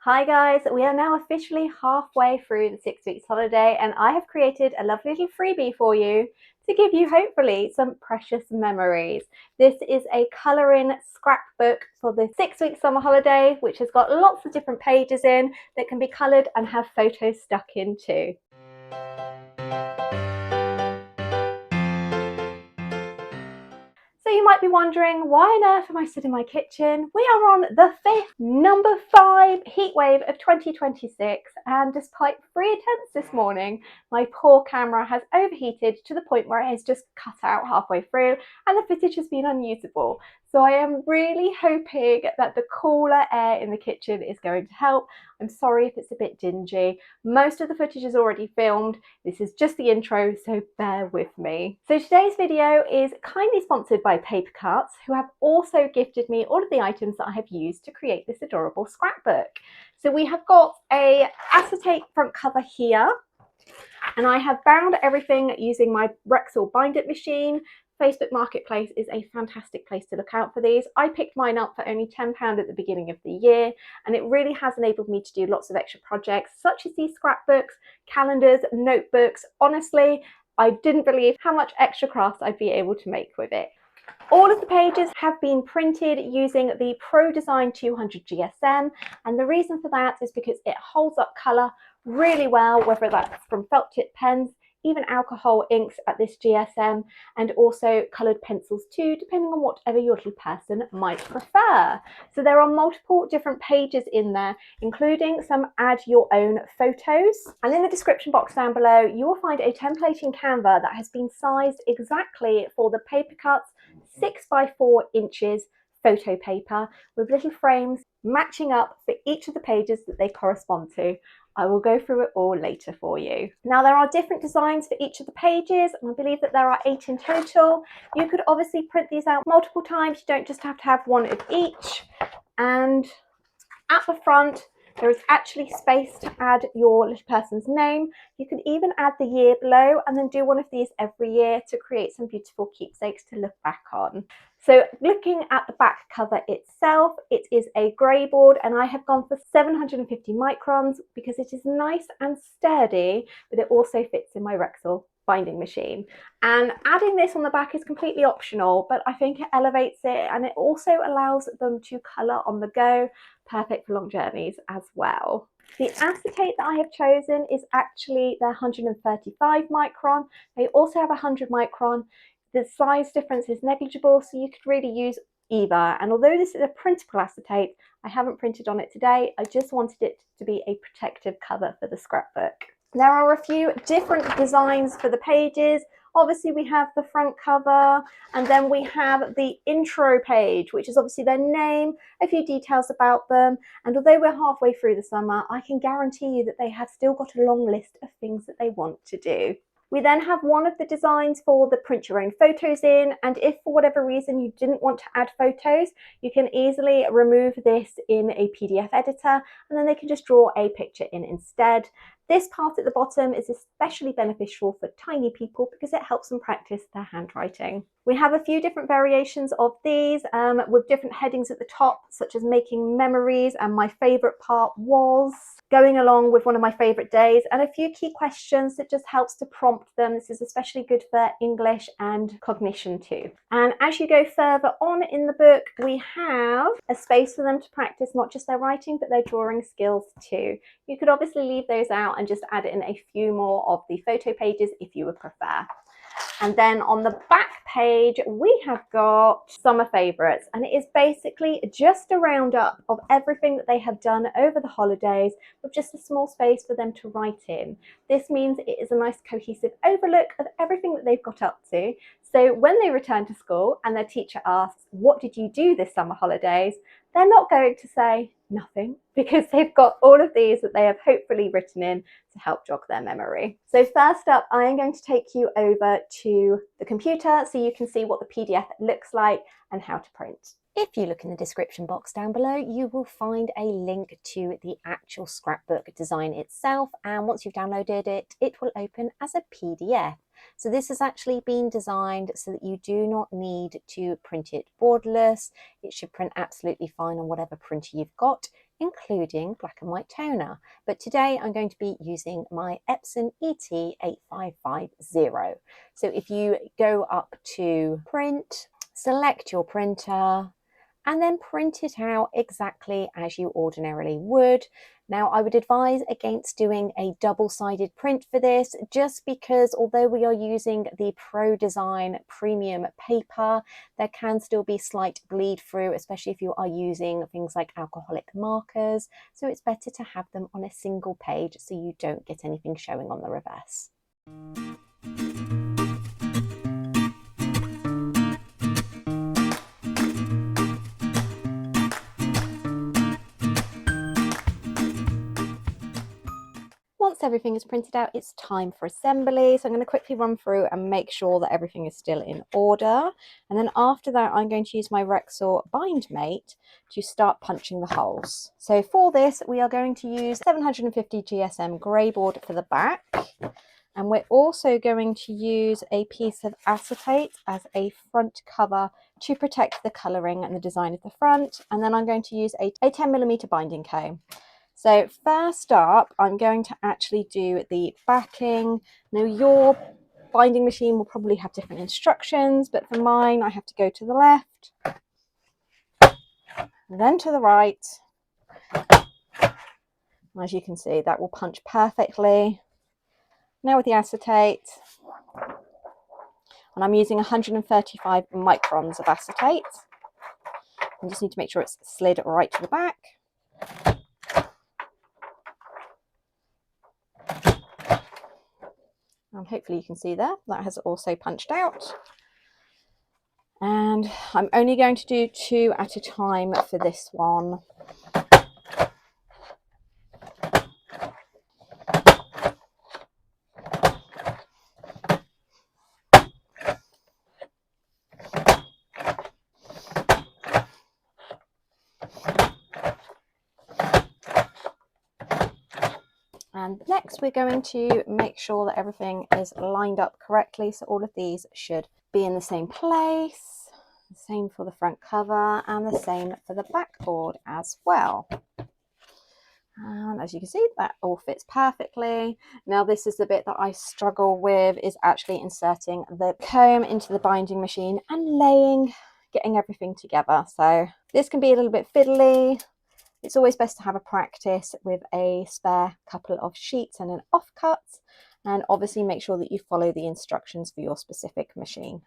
Hi guys, we are now officially halfway through the 6 weeks holiday and I have created a lovely little freebie for you to give you hopefully some precious memories. This is a colouring scrapbook for the 6 week summer holiday, which has got lots of different pages in that can be coloured and have photos stuck in too. So you might be wondering, why on earth am I stood in my kitchen? We are on the number 5 heatwave of 2026, and despite 3 attempts this morning, my poor camera has overheated to the point where it has just cut out halfway through and the footage has been unusable. So I am really hoping that the cooler air in the kitchen is going to help. I'm sorry if it's a bit dingy. Most of the footage is already filmed. This is just the intro, so bear with me. So today's video is kindly sponsored by Cutz, who have also gifted me all of the items that I have used to create this adorable scrapbook. So we have got a acetate front cover here, and I have bound everything using my Rexel bind it machine. Facebook Marketplace is a fantastic place to look out for these. I picked mine up for only £10 at the beginning of the year, and it really has enabled me to do lots of extra projects such as these scrapbooks, calendars, notebooks. Honestly, I didn't believe how much extra crafts I'd be able to make with it. All of the pages have been printed using the Prodesign 200 GSM, and the reason for that is because it holds up colour really well, whether that's from felt tip pens, even alcohol inks at this GSM, and also coloured pencils too, depending on whatever your little person might prefer. So there are multiple different pages in there, including some add your own photos. And in the description box down below, you will find a template in Canva that has been sized exactly for the Paper Cutz 6 by 4 inches photo paper, with little frames matching up for each of the pages that they correspond to. I will go through it all later for you. Now, there are different designs for each of the pages, and I believe that there are 8 in total. You could obviously print these out multiple times. You don't just have to have one of each. And at the front, there is actually space to add your little person's name. You can even add the year below and then do one of these every year to create some beautiful keepsakes to look back on. So looking at the back cover itself, it is a Greyboard, and I have gone for 750 microns because it is nice and sturdy, but it also fits in my Rexel binding machine. And adding this on the back is completely optional, but I think it elevates it, and it also allows them to colour on the go, perfect for long journeys as well. The acetate that I have chosen is actually their 135 micron. They also have 100 micron. The size difference is negligible, so you could really use either. And although this is a printable acetate, I haven't printed on it today. I just wanted it to be a protective cover for the scrapbook. There are a few different designs for the pages. Obviously, we have the front cover, and then we have the intro page, which is obviously their name, a few details about them. And although we're halfway through the summer, I can guarantee you that they have still got a long list of things that they want to do. We then have one of the designs for the print your own photos in, and if for whatever reason you didn't want to add photos, you can easily remove this in a PDF editor, and then they can just draw a picture in instead. This part at the bottom is especially beneficial for tiny people because it helps them practice their handwriting. We have a few different variations of these with different headings at the top, such as making memories, and my favourite part was going along with one of my favourite days, and a few key questions that just helps to prompt them. This is especially good for English and cognition too. And as you go further on in the book, we have a space for them to practice not just their writing, but their drawing skills too. You could obviously leave those out and just add in a few more of the photo pages if you would prefer. And then on the back page, we have got summer favourites, and it is basically just a roundup of everything that they have done over the holidays with just a small space for them to write in. This means it is a nice cohesive overlook of everything that they've got up to. So when they return to school and their teacher asks, "What did you do this summer holidays?" they're not going to say nothing, because they've got all of these that they have hopefully written in to help jog their memory. So first up, I am going to take you over to the computer so you can see what the PDF looks like and how to print. If you look in the description box down below, you will find a link to the actual scrapbook design itself, and once you've downloaded it, it will open as a PDF. So this has actually been designed so that you do not need to print it borderless. It should print absolutely fine on whatever printer you've got, including black and white toner. But today I'm going to be using my Epson ET8550. So if you go up to print, select your printer, and then print it out exactly as you ordinarily would. Now, I would advise against doing a double-sided print for this, just because although we are using the Prodesign premium paper, there can still be slight bleed through, especially if you are using things like alcoholic markers. So it's better to have them on a single page so you don't get anything showing on the reverse. Once everything is printed out, it's time for assembly. So I'm going to quickly run through and make sure that everything is still in order. And then after that, I'm going to use my Rexel bind mate to start punching the holes. So for this, we are going to use 750 GSM Greyboard for the back. And we're also going to use a piece of acetate as a front cover to protect the colouring and the design of the front. And then I'm going to use a 10mm binding comb. So first up, I'm going to actually do the backing. Now your binding machine will probably have different instructions, but for mine, I have to go to the left, then to the right. As you can see, that will punch perfectly. Now with the acetate, and I'm using 135 microns of acetate. I just need to make sure it's slid right to the back. And hopefully you can see there, that has also punched out. And I'm only going to do 2 at a time for this one. And next we're going to make sure that everything is lined up correctly. So all of these should be in the same place. The same for the front cover and the same for the backboard as well. And as you can see, that all fits perfectly. Now this is the bit that I struggle with, is actually inserting the comb into the binding machine and getting everything together. So this can be a little bit fiddly. It's always best to have a practice with a spare couple of sheets and an offcut, and obviously make sure that you follow the instructions for your specific machine.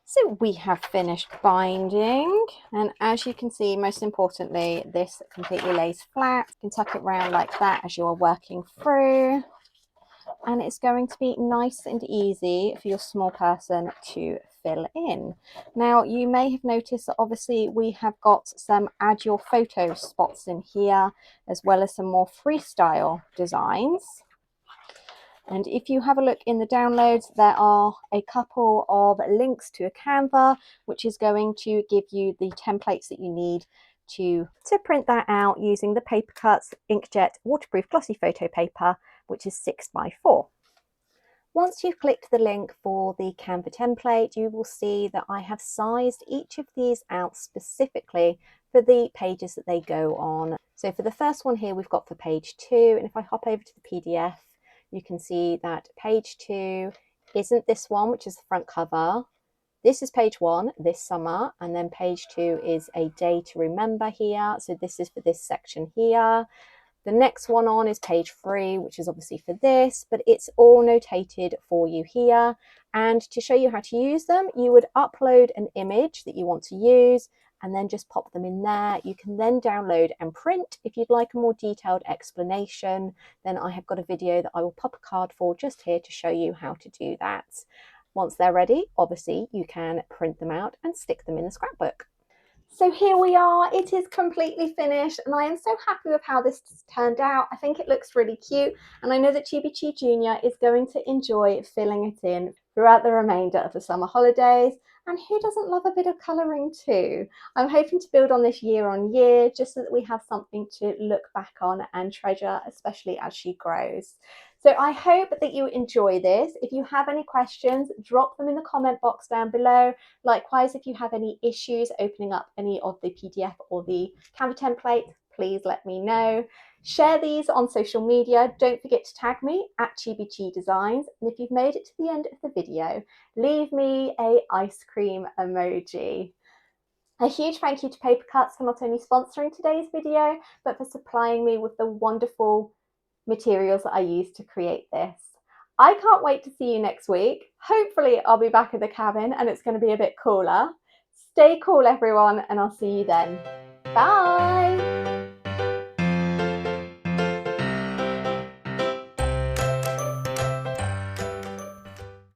So we have finished binding, and as you can see, most importantly, this completely lays flat. You can tuck it round like that as you're working through. And it's going to be nice and easy for your small person to fill in. Now you may have noticed that obviously we have got some add your photo spots in here, as well as some more freestyle designs. And if you have a look in the downloads, there are a couple of links to a Canva, which is going to give you the templates that you need to print that out using the Paper Cutz Inkjet waterproof glossy photo paper, which is 6x4. Once you've clicked the link for the Canva template, you will see that I have sized each of these out specifically for the pages that they go on. So for the first one here, we've got for page 2, and if I hop over to the PDF, you can see that page 2 isn't this one, which is the front cover. This is page 1, this summer, and then page 2 is a day to remember here. So this is for this section here. The next one on is page 3, which is obviously for this, but it's all notated for you here. And to show you how to use them, you would upload an image that you want to use and then just pop them in there. You can then download and print. If you'd like a more detailed explanation, then I have got a video that I will pop a card for just here to show you how to do that. Once they're ready, obviously you can print them out and stick them in the scrapbook. So here we are, it is completely finished, and I am so happy with how this turned out. I think it looks really cute, and I know that Chibi Chi Jr. is going to enjoy filling it in. throughout the remainder of the summer holidays. And who doesn't love a bit of colouring too? I'm hoping to build on this year on year, just so that we have something to look back on and treasure, especially as she grows. So I hope that you enjoy this. If you have any questions, drop them in the comment box down below. Likewise, if you have any issues opening up any of the PDF or the Canva templates, please let me know. Share these on social media. Don't forget to tag me at Chibi Designs. And if you've made it to the end of the video, leave me a ice cream emoji. A huge thank you to Paper Cutz for not only sponsoring today's video, but for supplying me with the wonderful materials that I used to create this. I can't wait to see you next week. Hopefully I'll be back in the cabin and it's going to be a bit cooler. Stay cool everyone, and I'll see you then. Bye!